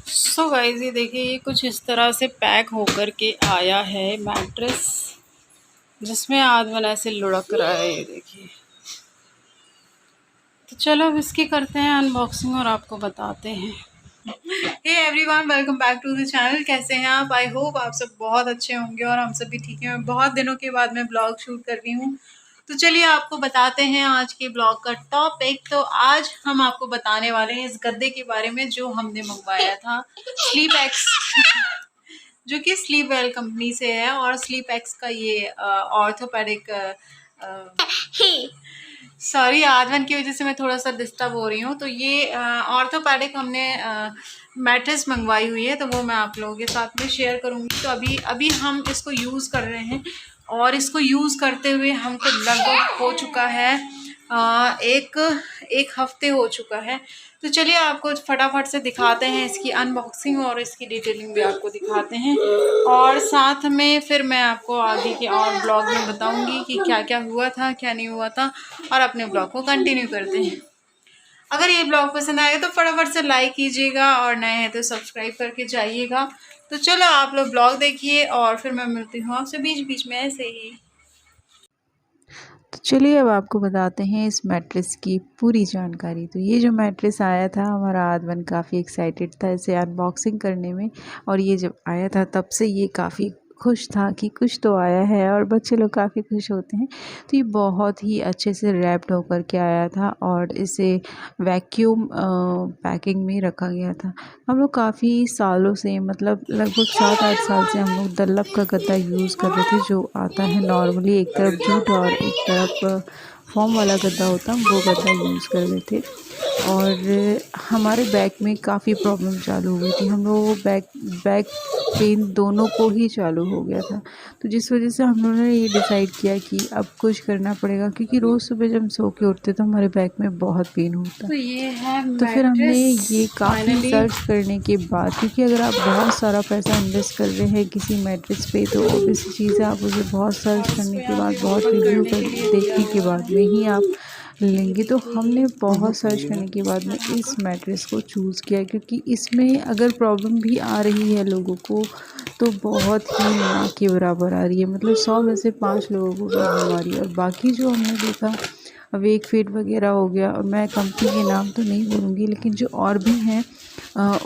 So guys, ये देखिए, ये कुछ इस तरह से पैक होकर के आया है मैट्रेस, जिसमें आदमन ऐसे लुढ़क रहा है। ये देखिए, तो चलो अब इसकी करते हैं अनबॉक्सिंग और आपको बताते हैं। Hey everyone, welcome back to the channel. कैसे हैं आप? आई होप आप सब बहुत अच्छे होंगे और हम सब भी ठीक हैं। बहुत दिनों के बाद मैं ब्लॉग शूट कर रही हूँ, तो चलिए आपको बताते हैं आज के ब्लॉग का टॉपिक। तो आज हम आपको बताने वाले हैं इस गद्दे के बारे में जो हमने मंगवाया था स्लीप एक्स जो कि स्लीप वेल कंपनी से है। और स्लीप एक्स का ये ऑर्थोपेडिक, सॉरी, आदमन की वजह से मैं थोड़ा सा डिस्टर्ब हो रही हूँ। तो ये ऑर्थोपेडिक हमने मैट्रेस मंगवाई हुई है, तो वो मैं आप लोगों के साथ में शेयर करूँगी। तो अभी हम इसको यूज़ कर रहे हैं और इसको यूज़ करते हुए हमको लगभग हो चुका है एक हफ्ते हो चुका है। तो चलिए आपको फटाफट से दिखाते हैं इसकी अनबॉक्सिंग और इसकी डिटेलिंग भी आपको दिखाते हैं, और साथ में फिर मैं आपको आगे के और ब्लॉग में बताऊंगी कि क्या क्या हुआ था, क्या नहीं हुआ था, और अपने ब्लॉग को कंटिन्यू करते हैं। अगर ये ब्लॉग पसंद आएगा तो फटाफट से लाइक कीजिएगा, और नए हैं तो सब्सक्राइब करके जाइएगा। तो चलो आप लोग ब्लॉग देखिए और फिर मैं मिलती हूँ आपसे बीच बीच में ऐसे ही। तो चलिए अब आपको बताते हैं इस मैट्रेस की पूरी जानकारी। तो ये जो मैट्रेस आया था, हमारा आदमन काफ़ी एक्साइटेड था इसे अनबॉक्सिंग करने में, और ये जब आया था तब से ये काफ़ी खुश था कि कुछ तो आया है, और बच्चे लोग काफ़ी खुश होते हैं। तो ये बहुत ही अच्छे से रैप्ड होकर के आया था और इसे वैक्यूम पैकिंग में रखा गया था। हम लोग काफ़ी सालों से, मतलब लगभग 7-8 साल से हम लोग डल्लब का गद्दा यूज़ कर रहे थे, जो आता है नॉर्मली एक तरफ जूट और एक तरफ फॉर्म वाला गद्दा होता, वो गद्दा यूज़ कर रहे थे। और हमारे बैक में काफ़ी प्रॉब्लम चालू हुई थी, हम लोगों को बैक पेन दोनों को ही चालू हो गया था। तो जिस वजह से हम लोगों ने ये डिसाइड किया कि अब कुछ करना पड़ेगा, क्योंकि रोज़ सुबह जब हम सो के उठते तो हमारे बैक में बहुत पेन होता। तो ये है तो फिर हमने मैट्रेस ये काफ़ी फाइनली। सर्च करने के बाद, क्योंकि अगर आप बहुत सारा पैसा इन्वेस्ट कर रहे हैं किसी मैट्रेस पे, तो ऑब्वियस चीज़ है आप उसे बहुत और सर्च करने इसको के यहाँ बाद, पे बहुत ओपन रिव्यू करने कर के लिए दिया देखने के हुआ बाद है। में ही आप ये लेंगे। तो हमने देखिए, बहुत सर्च करने के बाद में इस मैट्रेस को चूज़ किया, क्योंकि इसमें अगर प्रॉब्लम भी आ रही है लोगों को तो बहुत ही ना के बराबर आ रही है। मतलब 100 में से 5 लोगों को प्रॉब्लम आ रही है। और बाकी जो हमने देखा, वेक फीट वगैरह हो गया, और मैं कंपनी के नाम तो नहीं बोलूँगी, लेकिन जो और भी हैं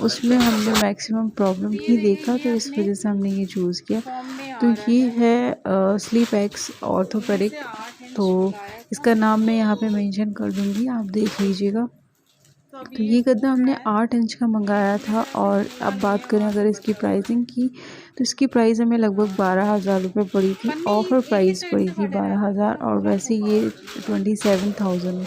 उसमें हमने मैक्सिमम प्रॉब्लम तो ये ही देखें, देखा, ये तो इस अपने वजह से हमने ये चूज़ किया। फॉर्म में तो आ रहा ये है। है स्लीप एक्स मैंने इसे ऑर्थोपेडिक। 8 इंच तो लाया था, इसका नाम मैं यहाँ पे मेंशन कर दूँगी, आप देख लीजिएगा। तो अभी तो ये ये गद्दा खुल रहा हमने है। 8 इंच का मंगाया इसमें था। से ऐसे और खुलता अब नहीं बात है करें और अगर इसकी बंद हो जाता प्राइसिंग है। की, तो इसकी प्राइस हमें लगभग हाँ, 12,000 रुपये पड़ी थी। पन्नी ऑफ़र एक ही प्राइस साइड पड़ी से थी फटे रहता है 12,000, ना, और थोड़ा वैसे सा। ये 27,000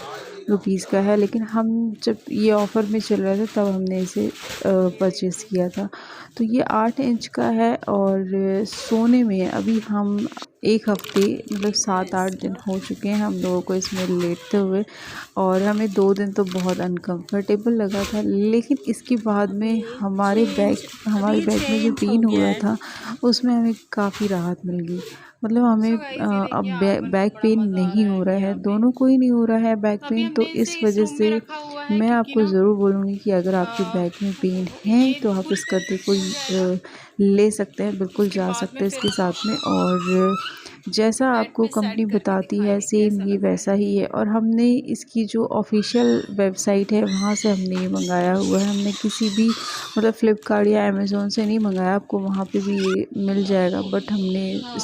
रुपीज़ का है। लेकिन हम जब ये ऑफ़र में चल रहा था तब हमने इसे परचेज़ किया था। तो ये 8 इंच का है, और सोने में अभी हम 1 हफ़्ते, मतलब 7-8 दिन हो चुके हैं हम लोगों को इसमें लेटते हुए, और हमें 2 दिन तो बहुत अनकंफर्टेबल लगा था। लेकिन इसके बाद में अभी हमारे ये बैक में 6 जो इंच हो पेन हो गया रहा है। था, उसमें हमें काफ़ी राहत मिल गई। मतलब हमें सो गाइस, ये देखिए, अब आदमन को बैक बड़ा पेन मज़ा आ नहीं रहा है हो रहा अभी है, यहाँ पे। दोनों को ही नहीं हो रहा है बैक तो अभी पेन। हमने तो इसे इस इस वजह रूम में से रखा हुआ है, मैं क्योंकि आपको ना ज़रूर बोलूँगी कि अगर आपके अ, बैक में पेन है ये तो आप खुल इस गद्दे को खुल जाएगा। ले सकते हैं, बिल्कुल उसके जा बाद में सकते हैं फिर इसके हम साथ में। और जैसा बेड आपको पे सेट कंपनी करके बताती है दिखाएंगे सेम कैसा ये लगता है। वैसा ही है। और हमने इसकी जो ऑफ़िशियल वेबसाइट है वहाँ से हमने ये मंगाया हुआ है, हमने किसी भी, मतलब फ़्लिपकार्ट या अमेज़न से नहीं मंगाया। आपको वहाँ पे भी ये मिल जाएगा, बट हमने हाँ,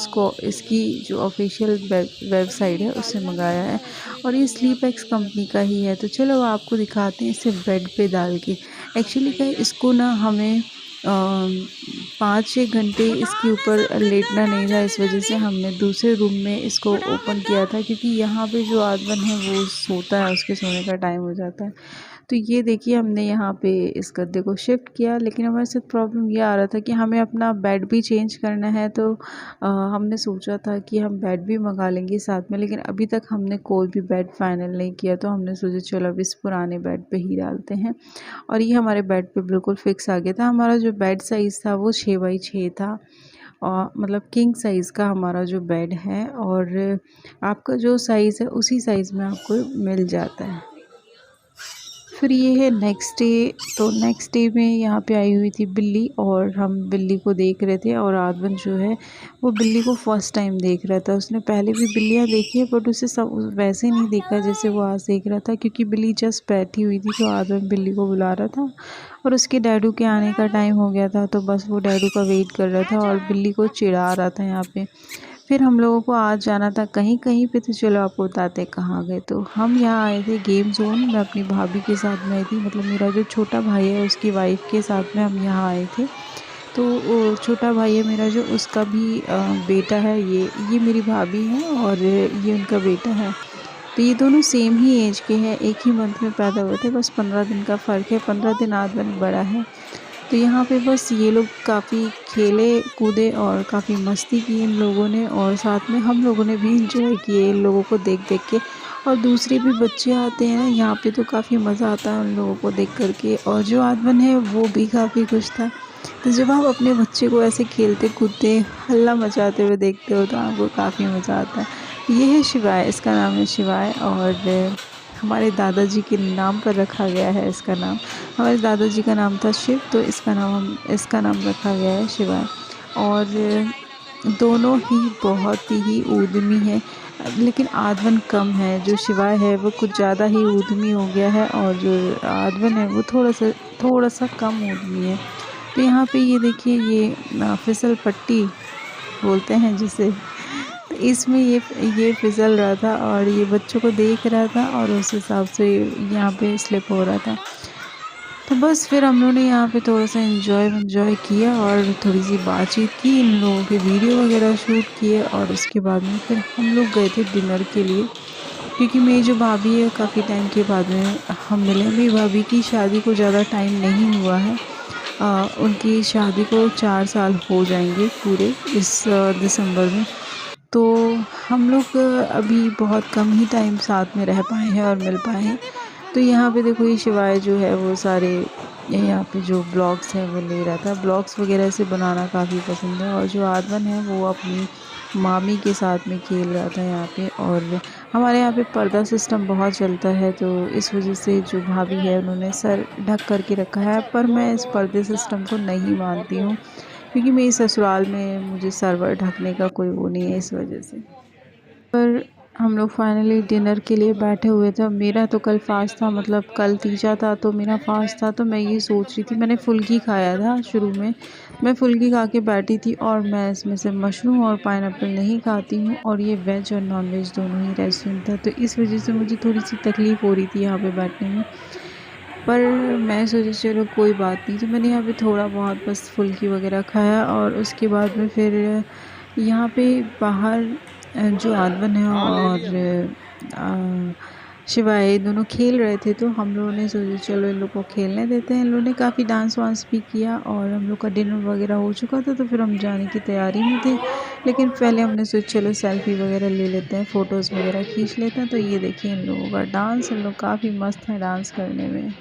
इसकी जो ऑफ़िशियल अभी ये वेबसाइट है उससे निकालना भी मंगाया होगा, है। वैसे ही और ये करूँगी स्लीप आपके एक्स लिए कंपनी का करके। ही है। तो चलो आपको दिखाते हैं इसे बेड पे डाल के। एक्चुअली क्या है, इसको ना हमें 5-6 घंटे उठा इसके ना ऊपर सब गद्दा, लेटना उठाओ नहीं था, जल्दी इस वजह से जल्दी। हमने दूसरे रूम में इसको उठाओ ओपन गद्दा। किया था, क्योंकि यहाँ पे जो आदमन है वो सोता है, उसके सोने का टाइम हो जाता है। तो ये देखिए, हमने यहाँ पे इस गद्दे को शिफ्ट किया, लेकिन हमारे साथ प्रॉब्लम ये आ रहा था कि हमें अपना बेड भी चेंज करना है। तो हमने सोचा था कि हम बेड भी मंगा लेंगे साथ में, लेकिन अभी तक हमने कोई भी बेड फाइनल नहीं किया। तो हमने सोचा चलो अब इस पुराने बेड पे ही डालते हैं। और ये हमारे बेड पे बिल्कुल फिक्स आ गया था। हमारा जो बेड साइज़ था वो 6 बाई 6 था। मतलब किंग साइज़ का हमारा जो बेड है, और आपका जो साइज़ है उसी साइज़ में आपको मिल जाता है। फिर ये है नेक्स्ट डे। तो नेक्स्ट डे में यहाँ पे आई हुई थी बिल्ली, और हम बिल्ली को देख रहे थे, और आदवन जो है वो बिल्ली को फर्स्ट टाइम देख रहा था। उसने पहले भी बिल्लियाँ देखी है बट उसे सब वैसे नहीं देखा जैसे वो आज देख रहा था, क्योंकि बिल्ली जस्ट बैठी हुई थी तो आदवन बिल्ली को बुला रहा था, और उसके डैडू के आने का टाइम हो गया था तो बस वो डैडू का वेट कर रहा था और बिल्ली को चिढ़ा रहा था यहाँ पे। फिर हम लोगों को आज जाना था कहीं कहीं पे, तो चलो आपको बताते हैं कहाँ गए। तो हम यहाँ आए थे गेम जोन। मैं अपनी भाभी के साथ में आई थी, मतलब मेरा जो छोटा भाई है उसकी वाइफ के साथ में हम यहाँ आए थे। तो वो छोटा भाई है मेरा जो, उसका भी बेटा है। ये मेरी भाभी है और ये उनका बेटा है। तो ये दोनों सेम ही एज के हैं, एक ही मंथ में पैदा हुए थे, बस 15 दिन का फ़र्क है। 15 दिन आदमी बड़ा है। तो यहाँ पे बस ये लोग काफ़ी खेले कूदे और काफ़ी मस्ती की इन लोगों ने, और साथ में हम लोगों ने भी इंजॉय किए इन लोगों को देख देख के। और दूसरे भी बच्चे आते हैं ना यहाँ पे तो काफ़ी मज़ा आता है उन लोगों को देख कर के, और जो आदमन है वो भी काफ़ी खुश था। तो जब आप अपने बच्चे को ऐसे खेलते कूदते हल्ला मचाते हुए देखते हो तो आपको काफ़ी मज़ा आता है। ये है शिवाय, इसका नाम है शिवाय, और हमारे दादाजी के नाम पर रखा गया है इसका नाम। हमारे दादाजी का नाम था शिव, तो इसका नाम रखा गया है शिवाय। और दोनों ही बहुत ही ऊधमी है, लेकिन आदवन कम है। जो शिवाय है वो कुछ ज़्यादा ही ऊधमी हो गया है, और जो आदवन है वो थोड़ा सा कम ऊधमी है। तो यहाँ पे ये देखिए, ये फिसल पट्टी बोलते हैं जिसे, तो इसमें ये फिसल रहा था और ये बच्चों को देख रहा था और उस हिसाब से यहाँ पे स्लिप हो रहा था। तो बस फिर हम लोगों ने यहाँ पे थोड़ा सा एंजॉय किया और थोड़ी सी बातचीत की, इन लोगों के वीडियो वगैरह शूट किए, और उसके बाद में फिर हम लोग गए थे डिनर के लिए, क्योंकि मेरी जो भाभी है काफ़ी टाइम के बाद में हम मिले। मेरी भाभी की शादी को ज़्यादा टाइम नहीं हुआ है, उनकी शादी को 4 साल हो जाएंगे पूरे इस दिसंबर में। तो हम लोग अभी बहुत कम ही टाइम साथ में रह पाए हैं और मिल पाए हैं। तो यहाँ पे देखो ये शिवाय जो है वो सारे यहाँ पे जो ब्लॉग्स हैं वो ले रहा था। ब्लॉग्स वगैरह से बनाना काफ़ी पसंद है, और जो आदमन है वो अपनी मामी के साथ में खेल रहा था यहाँ पे। और हमारे यहाँ पे पर्दा सिस्टम बहुत चलता है, तो इस वजह से जो भाभी है उन्होंने सर ढक कर के रखा है, पर मैं इस पर्दे सिस्टम को नहीं मानती हूँ, क्योंकि मेरी ससुराल में मुझे सर ढकने का कोई वो नहीं है इस वजह से। पर हम लोग फाइनली डिनर के लिए बैठे हुए थे। मेरा तो कल फास्ट था, मतलब कल तीजा था तो मेरा फास्ट था। तो मैं ये सोच रही थी, मैंने फुल्की खाया था शुरू में, मैं फुल्की खा के बैठी थी, और मैं इसमें से मशरूम और पाइनएप्पल नहीं खाती हूँ, और ये वेज और नॉन वेज दोनों ही रेस्टोरेंट था, तो इस वजह से मुझे थोड़ी सी तकलीफ़ हो रही थी यहाँ पे बैठने में। पर मैं सोचा चलो कोई बात नहीं, तो मैंने यहाँ पे थोड़ा बहुत बस फुल्की वगैरह खाया, और उसके बाद में फिर यहाँ पे बाहर जो आदमन है और शिवाय दोनों खेल रहे थे, तो हम लोगों ने सोचा चलो इन लोग को खेलने देते हैं। इन लोगों ने काफ़ी डांस वांस भी किया, और हम लोग का डिनर वगैरह हो चुका था, तो फिर हम जाने की तैयारी में थे। लेकिन पहले हमने सोचा चलो सेल्फ़ी वगैरह ले लेते हैं, फ़ोटोज़ वगैरह खींच लेते हैं। तो ये देखिए इन लोगों का डांस, इन लोग काफ़ी मस्त हैं डांस करने में।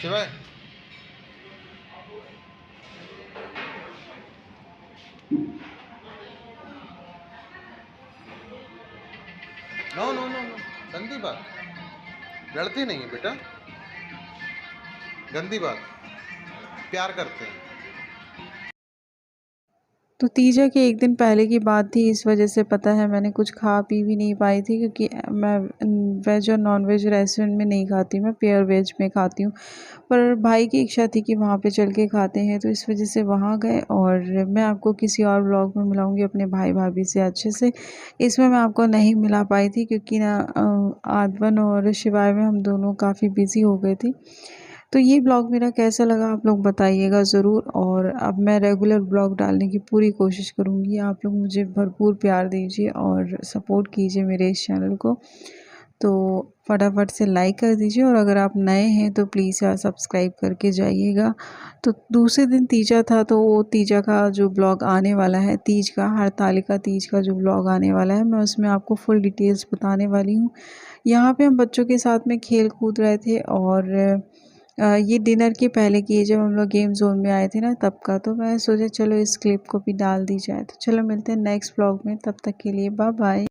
शिवाय नो नो नो नो, गंदी बात, लड़ते नहीं है बेटा, गंदी बात, प्यार करते हैं। तो तीजा के एक दिन पहले की बात थी, इस वजह से पता है मैंने कुछ खा पी भी नहीं पाई थी, क्योंकि मैं वेज और नॉन वेज रेस्टोरेंट में नहीं खाती, मैं प्योर वेज में खाती हूँ। पर भाई की इच्छा थी कि वहाँ पे चल के खाते हैं, तो इस वजह से वहाँ गए, और मैं आपको किसी और व्लॉग में मिलाऊंगी अपने भाई भाभी से अच्छे से। इसमें मैं आपको नहीं मिला पाई थी, क्योंकि ना आदवन और शिवाय में हम दोनों काफ़ी बिज़ी हो गए थे। तो ये ब्लॉग मेरा कैसा लगा आप लोग बताइएगा ज़रूर, और अब मैं रेगुलर ब्लॉग डालने की पूरी कोशिश करूँगी। आप लोग मुझे भरपूर प्यार दीजिए और सपोर्ट कीजिए मेरे इस चैनल को। तो फटाफट से लाइक कर दीजिए, और अगर आप नए हैं तो प्लीज़ यार सब्सक्राइब करके जाइएगा। तो दूसरे दिन तीजा था, तो वो तीजा का जो ब्लॉग आने वाला है, तीज का, हरतालिका तीज का जो ब्लॉग आने वाला है, मैं उसमें आपको फुल डिटेल्स बताने वाली हूँ। यहाँ पे हम बच्चों के साथ में खेल कूद रहे थे, और ये डिनर के पहले की, जब हम लोग गेम जोन में आए थे ना तब का। तो मैं सोचा चलो इस क्लिप को भी डाल दी जाए। तो चलो मिलते हैं नेक्स्ट ब्लॉग में, तब तक के लिए बाय बाय।